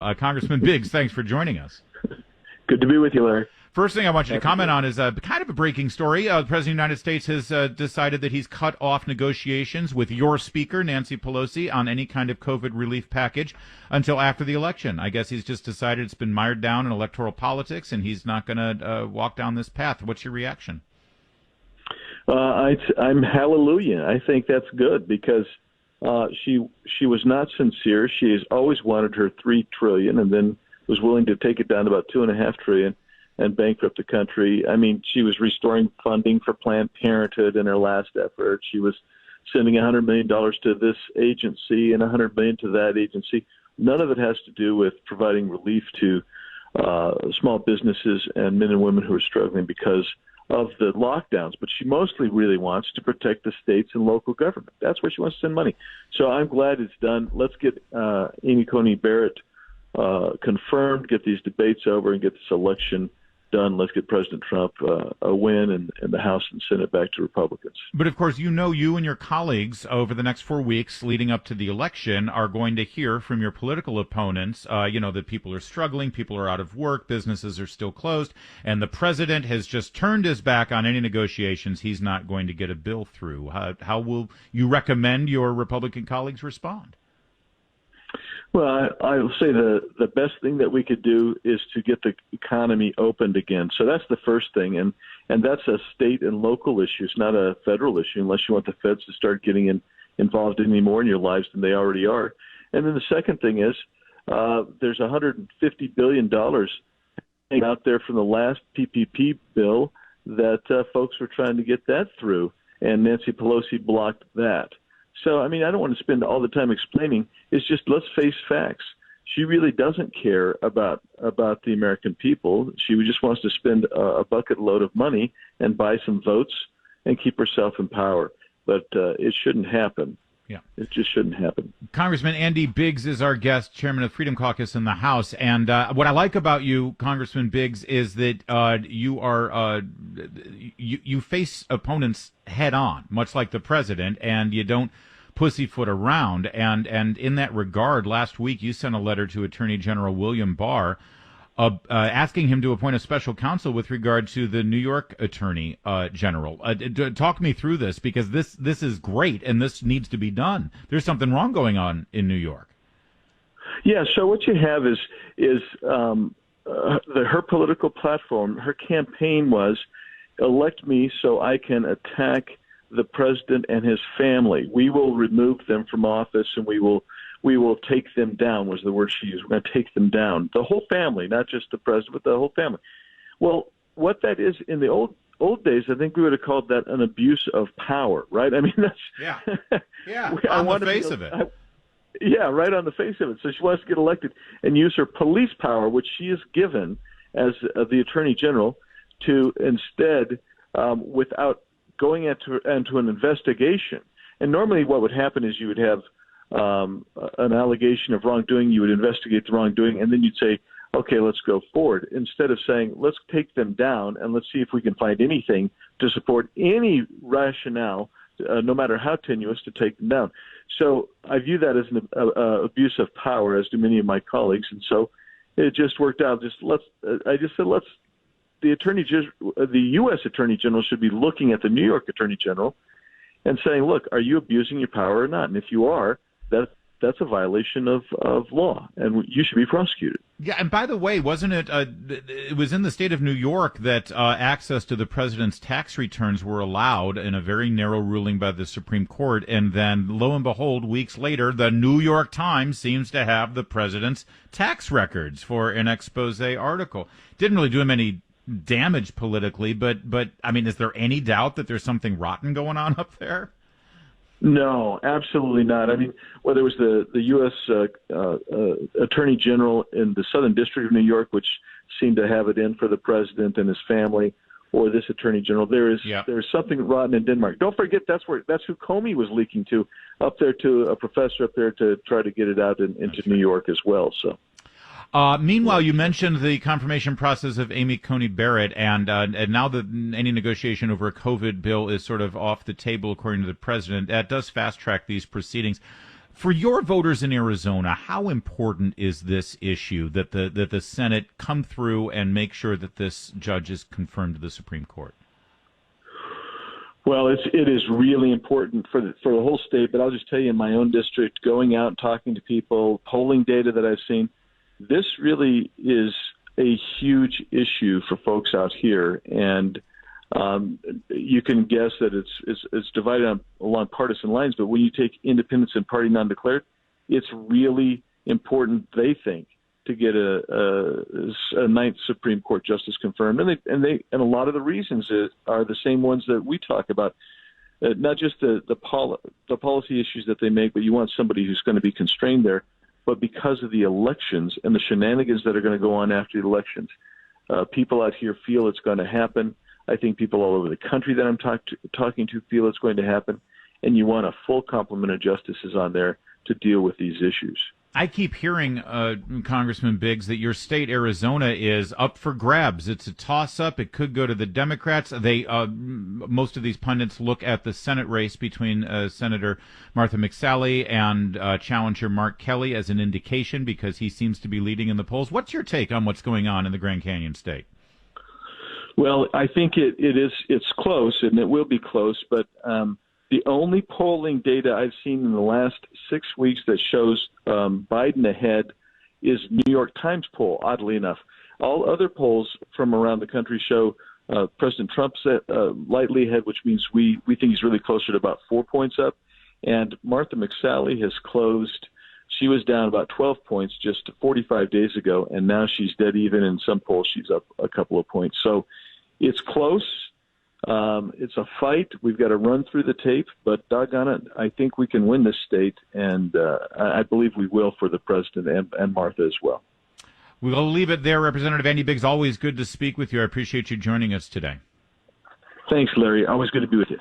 Congressman Biggs, thanks for joining us. Good to be with you, Larry. First thing I want you to comment on is kind of a breaking story. The President of the United States has decided that he's cut off negotiations with your Speaker, Nancy Pelosi, on any kind of COVID relief package until after the election. I guess he's just decided it's been mired down in electoral politics, and he's not going to walk down this path. What's your reaction? I'm hallelujah. I think that's good because she was not sincere. She has always wanted her $3 trillion, and then was willing to take it down to about $2.5 trillion. And bankrupt the country. I mean, she was restoring funding for Planned Parenthood in her last effort. She was sending $100 million to this agency and $100 million to that agency. None of it has to do with providing relief to small businesses and men and women who are struggling because of the lockdowns. But she mostly really wants to protect the states and local government. That's where she wants to send money. So I'm glad it's done. Let's get Amy Coney Barrett confirmed, get these debates over, and get this election done. Let's get President Trump a win and the House and Senate back to Republicans. But of course, you and your colleagues over the next 4 weeks leading up to the election are going to hear from your political opponents, that people are struggling, people are out of work, businesses are still closed, and the president has just turned his back on any negotiations. He's not going to get a bill through. How will you recommend your Republican colleagues respond? Well, I will say the best thing that we could do is to get the economy opened again. So that's the first thing, and that's a state and local issue. It's not a federal issue unless you want the feds to start getting involved any more in your lives than they already are. And then the second thing is there's $150 billion out there from the last PPP bill that folks were trying to get that through, and Nancy Pelosi blocked that. So, I mean, I don't want to spend all the time explaining. It's just let's face facts. She really doesn't care about the American people. She just wants to spend a bucket load of money and buy some votes and keep herself in power. But it shouldn't happen. Yeah, it just shouldn't happen. Congressman Andy Biggs is our guest, chairman of the Freedom Caucus in the House. And what I like about you, Congressman Biggs, is that you face opponents head on, much like the president, and you don't pussyfoot around. And in that regard, last week you sent a letter to Attorney General William Barr asking him to appoint a special counsel with regard to the New York Attorney General. Talk me through this, because this is great and this needs to be done. There's something wrong going on in New York. Yeah. So what you have is her political platform. Her campaign was elect me so I can attack the president and his family. We will remove them from office and we will take them down, was the word she used. We're going to take them down. The whole family, not just the president, but the whole family. Well, what that is, in the old days, I think we would have called that an abuse of power, right? I mean, that's... Yeah, on the face of it. Yeah, right on the face of it. So she wants to get elected and use her police power, which she is given as the Attorney General, to instead, without going into an investigation. And normally what would happen is you would have an allegation of wrongdoing, you would investigate the wrongdoing, and then you'd say, okay, let's go forward, instead of saying, let's take them down and let's see if we can find anything to support any rationale, no matter how tenuous, to take them down. So I view that as an abuse of power, as do many of my colleagues, and so it just worked out. The U.S. Attorney General should be looking at the New York Attorney General and saying, look, are you abusing your power or not? And if you are, that's a violation of law, and you should be prosecuted. Yeah, and by the way, wasn't it, it was in the state of New York that access to the president's tax returns were allowed in a very narrow ruling by the Supreme Court, and then, lo and behold, weeks later, the New York Times seems to have the president's tax records for an expose article. Didn't really do him any damage politically, but I mean, is there any doubt that there's something rotten going on up there? No, absolutely not. I mean, whether it was the U.S. Attorney General in the Southern District of New York, which seemed to have it in for the president and his family, or this Attorney General, there's something rotten in Denmark. Don't forget that's who Comey was leaking to, up there, to a professor up there, to try to get it out into New York as well. So. Meanwhile, you mentioned the confirmation process of Amy Coney Barrett, and now that any negotiation over a COVID bill is sort of off the table, according to the president, that does fast track these proceedings. For your voters in Arizona, how important is this issue that the Senate come through and make sure that this judge is confirmed to the Supreme Court? Well, it is really important for the whole state, but I'll just tell you, in my own district, going out and talking to people, polling data that I've seen, this really is a huge issue for folks out here, and you can guess that it's divided along partisan lines. But when you take independents and party non-declared, it's really important, they think, to get a ninth Supreme Court justice confirmed, and a lot of the reasons are the same ones that we talk about. Not just the policy issues that they make, but you want somebody who's going to be constrained there. But because of the elections and the shenanigans that are going to go on after the elections, people out here feel it's going to happen. I think people all over the country that I'm talking to feel it's going to happen, and you want a full complement of justices on there to deal with these issues. I keep hearing, Congressman Biggs, that your state, Arizona, is up for grabs. It's a toss-up. It could go to the Democrats. Most of these pundits look at the Senate race between Senator Martha McSally and challenger Mark Kelly as an indication, because he seems to be leading in the polls. What's your take on what's going on in the Grand Canyon state? Well, I think it's close, and it will be close, but the only polling data I've seen in the last 6 weeks that shows Biden ahead is New York Times poll, oddly enough. All other polls from around the country show President Trump's lightly ahead, which means we think he's really closer to about 4 points up. And Martha McSally has closed. She was down about 12 points just 45 days ago, and now she's dead even. In some polls, she's up a couple of points. So it's close. It's a fight. We've got to run through the tape, but doggone it, I think we can win this state, and I believe we will for the president and Martha as well. We'll leave it there. Representative Andy Biggs, always good to speak with you. I appreciate you joining us today. Thanks, Larry. Always good to be with you.